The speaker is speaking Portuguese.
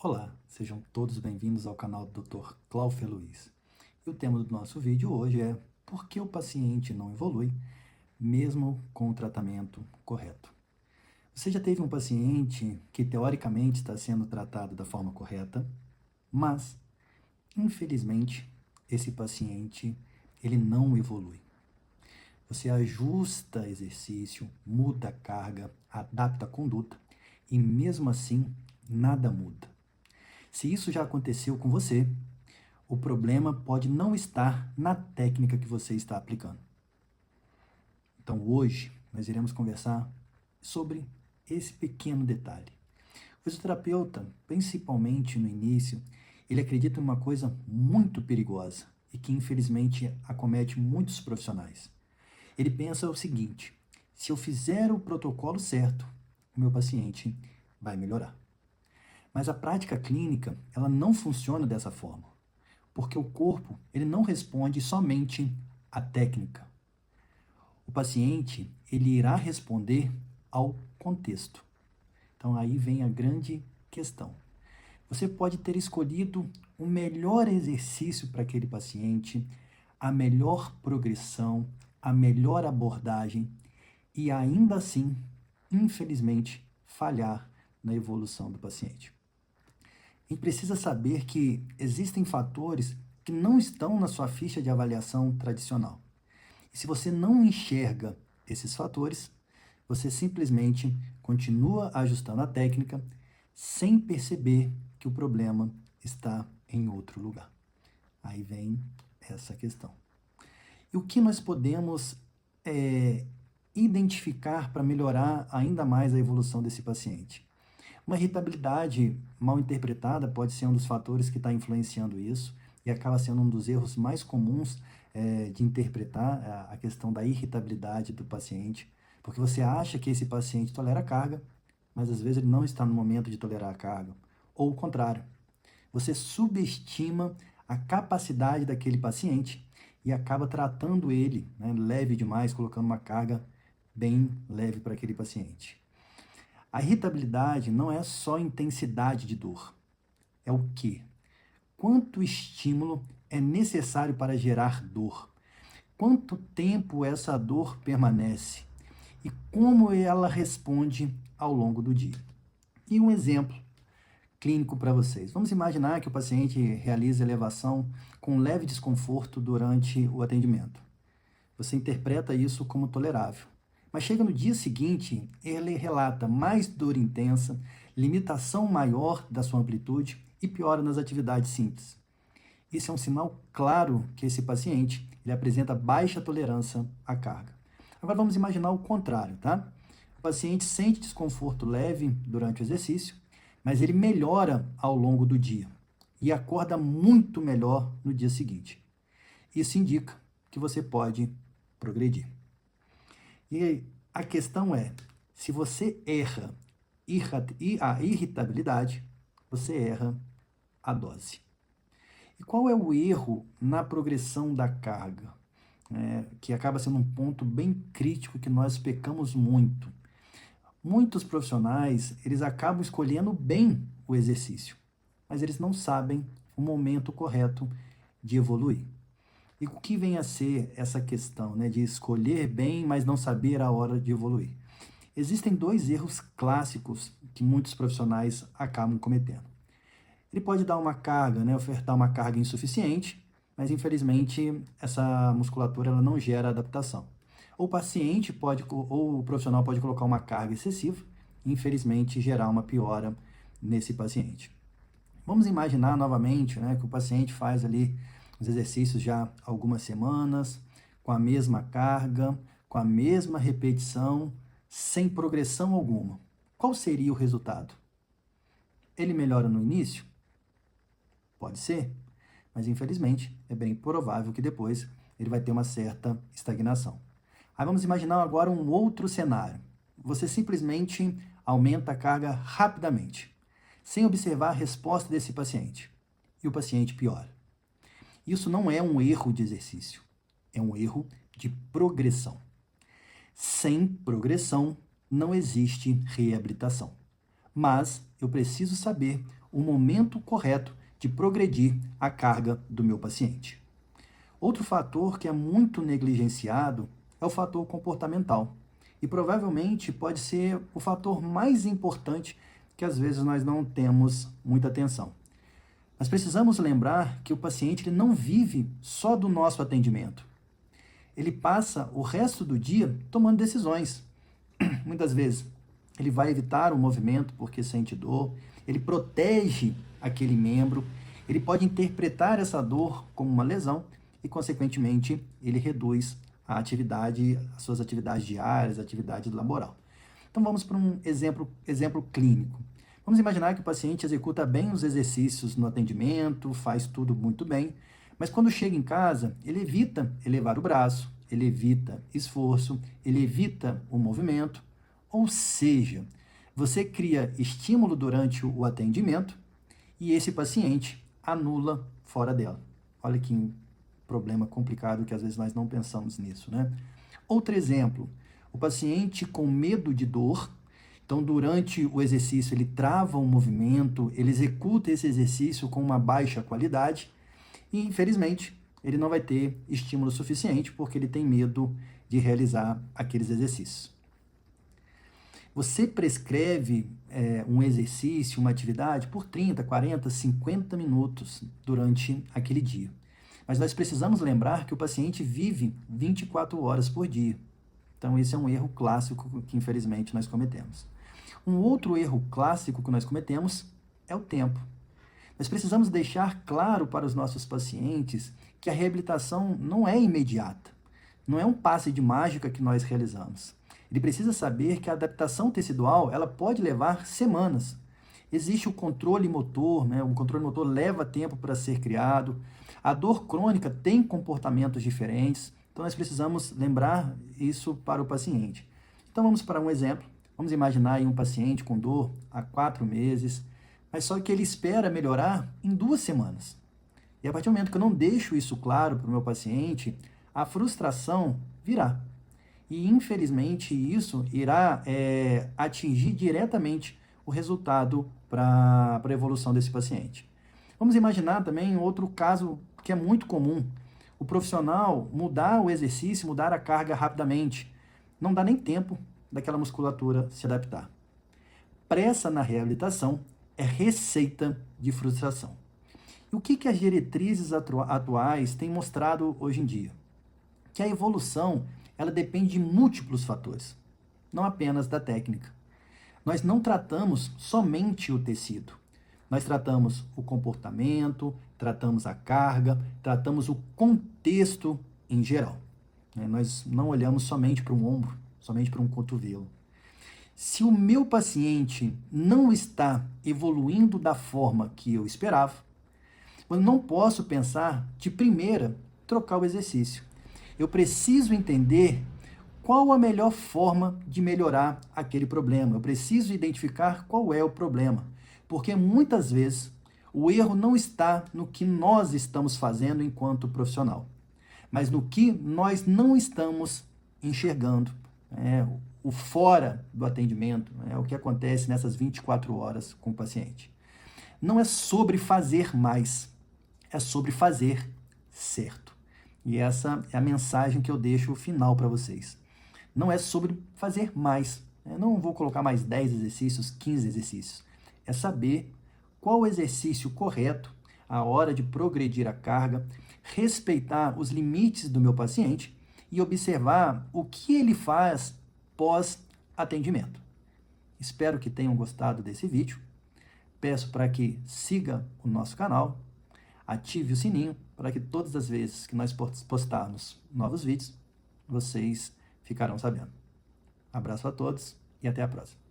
Olá, sejam todos bem-vindos ao canal do Dr. Cláudio Luiz. E o tema do nosso vídeo hoje é por que o paciente não evolui, mesmo com o tratamento correto. Você já teve um paciente que teoricamente está sendo tratado da forma correta, mas, infelizmente, esse paciente ele não evolui. Você ajusta exercício, muda a carga, adapta a conduta e mesmo assim nada muda. Se isso já aconteceu com você, o problema pode não estar na técnica que você está aplicando. Então, hoje, nós iremos conversar sobre esse pequeno detalhe. O fisioterapeuta, principalmente no início, ele acredita em uma coisa muito perigosa e que, infelizmente, acomete muitos profissionais. Ele pensa o seguinte: se eu fizer o protocolo certo, o meu paciente vai melhorar. Mas a prática clínica, ela não funciona dessa forma, porque o corpo, ele não responde somente à técnica. O paciente, ele irá responder ao contexto. Então aí vem a grande questão. Você pode ter escolhido o melhor exercício para aquele paciente, a melhor progressão, a melhor abordagem e ainda assim, infelizmente, falhar na evolução do paciente. A gente precisa saber que existem fatores que não estão na sua ficha de avaliação tradicional. E se você não enxerga esses fatores, você simplesmente continua ajustando a técnica sem perceber que o problema está em outro lugar. Aí vem essa questão. E o que nós podemos identificar para melhorar ainda mais a evolução desse paciente? Uma irritabilidade mal interpretada pode ser um dos fatores que está influenciando isso e acaba sendo um dos erros mais comuns de interpretar a questão da irritabilidade do paciente, porque você acha que esse paciente tolera a carga, mas às vezes ele não está no momento de tolerar a carga. Ou o contrário, você subestima a capacidade daquele paciente e acaba tratando ele, né, leve demais, colocando uma carga bem leve para aquele paciente. A irritabilidade não é só intensidade de dor, é o quê? Quanto estímulo é necessário para gerar dor? Quanto tempo essa dor permanece? E como ela responde ao longo do dia? E um exemplo clínico para vocês. Vamos imaginar que o paciente realiza elevação com leve desconforto durante o atendimento. Você interpreta isso como tolerável. Mas chega no dia seguinte, ele relata mais dor intensa, limitação maior da sua amplitude e piora nas atividades simples. Isso é um sinal claro que esse paciente ele apresenta baixa tolerância à carga. Agora vamos imaginar o contrário, tá? O paciente sente desconforto leve durante o exercício, mas ele melhora ao longo do dia e acorda muito melhor no dia seguinte. Isso indica que você pode progredir. E a questão é, se você erra a irritabilidade, você erra a dose. E qual é o erro na progressão da carga? Que acaba sendo um ponto bem crítico que nós pecamos muito. Muitos profissionais, eles acabam escolhendo bem o exercício, mas eles não sabem o momento correto de evoluir. E o que vem a ser essa questão, né, de escolher bem, mas não saber a hora de evoluir? Existem dois erros clássicos que muitos profissionais acabam cometendo. Ele pode dar uma carga, né, ofertar uma carga insuficiente, mas infelizmente essa musculatura ela não gera adaptação. Ou o paciente pode, ou o profissional pode colocar uma carga excessiva e infelizmente gerar uma piora nesse paciente. Vamos imaginar novamente, né, que o paciente faz ali os exercícios já há algumas semanas, com a mesma carga, com a mesma repetição, sem progressão alguma. Qual seria o resultado? Ele melhora no início? Pode ser, mas infelizmente é bem provável que depois ele vai ter uma certa estagnação. Aí vamos imaginar agora um outro cenário. Você simplesmente aumenta a carga rapidamente, sem observar a resposta desse paciente, e o paciente piora. Isso não é um erro de exercício, é um erro de progressão. Sem progressão, não existe reabilitação. Mas eu preciso saber o momento correto de progredir a carga do meu paciente. Outro fator que é muito negligenciado é o fator comportamental. E provavelmente pode ser o fator mais importante que às vezes nós não temos muita atenção. Nós precisamos lembrar que o paciente ele não vive só do nosso atendimento. Ele passa o resto do dia tomando decisões. Muitas vezes ele vai evitar o movimento porque sente dor, ele protege aquele membro, ele pode interpretar essa dor como uma lesão e, consequentemente, ele reduz a atividade, as suas atividades diárias, a atividade laboral. Então vamos para um exemplo clínico. Vamos imaginar que o paciente executa bem os exercícios no atendimento, faz tudo muito bem, mas quando chega em casa, ele evita elevar o braço, ele evita esforço, ele evita o movimento, ou seja, você cria estímulo durante o atendimento e esse paciente anula fora dela. Olha que problema complicado que às vezes nós não pensamos nisso, né? Outro exemplo, o paciente com medo de dor, então durante o exercício ele trava o movimento, ele executa esse exercício com uma baixa qualidade e infelizmente ele não vai ter estímulo suficiente porque ele tem medo de realizar aqueles exercícios. Você prescreve um exercício, uma atividade por 30, 40, 50 minutos durante aquele dia. Mas nós precisamos lembrar que o paciente vive 24 horas por dia. Então, esse é um erro clássico que, infelizmente, nós cometemos. Um outro erro clássico que nós cometemos é o tempo. Nós precisamos deixar claro para os nossos pacientes que a reabilitação não é imediata. Não é um passe de mágica que nós realizamos. Ele precisa saber que a adaptação tecidual ela pode levar semanas. Existe o controle motor, né? O controle motor leva tempo para ser criado. A dor crônica tem comportamentos diferentes. Então, nós precisamos lembrar isso para o paciente. Então, vamos para um exemplo. Vamos imaginar aí um paciente com dor há 4 meses, mas só que ele espera melhorar em 2 semanas. E a partir do momento que eu não deixo isso claro para o meu paciente, a frustração virá. E, infelizmente, isso irá atingir diretamente o resultado para a evolução desse paciente. Vamos imaginar também outro caso que é muito comum. O profissional mudar o exercício, mudar a carga rapidamente. Não dá nem tempo daquela musculatura se adaptar. Pressa na reabilitação é receita de frustração. E o que as diretrizes atuais têm mostrado hoje em dia? Que a evolução ela depende de múltiplos fatores, não apenas da técnica. Nós não tratamos somente o tecido. Nós tratamos o comportamento, tratamos a carga, tratamos o contexto em geral. Nós não olhamos somente para um ombro, somente para um cotovelo. Se o meu paciente não está evoluindo da forma que eu esperava, eu não posso pensar de primeira trocar o exercício. Eu preciso entender qual a melhor forma de melhorar aquele problema. Eu preciso identificar qual é o problema. Porque muitas vezes o erro não está no que nós estamos fazendo enquanto profissional, mas no que nós não estamos enxergando. O fora do atendimento, o que acontece nessas 24 horas com o paciente. Não é sobre fazer mais, é sobre fazer certo. E essa é a mensagem que eu deixo final para vocês. Não é sobre fazer mais. Eu não vou colocar mais 10 exercícios, 15 exercícios. É saber qual o exercício correto, a hora de progredir a carga, respeitar os limites do meu paciente e observar o que ele faz pós-atendimento. Espero que tenham gostado desse vídeo. Peço para que siga o nosso canal, ative o sininho para que todas as vezes que nós postarmos novos vídeos, vocês ficarão sabendo. Abraço a todos e até a próxima.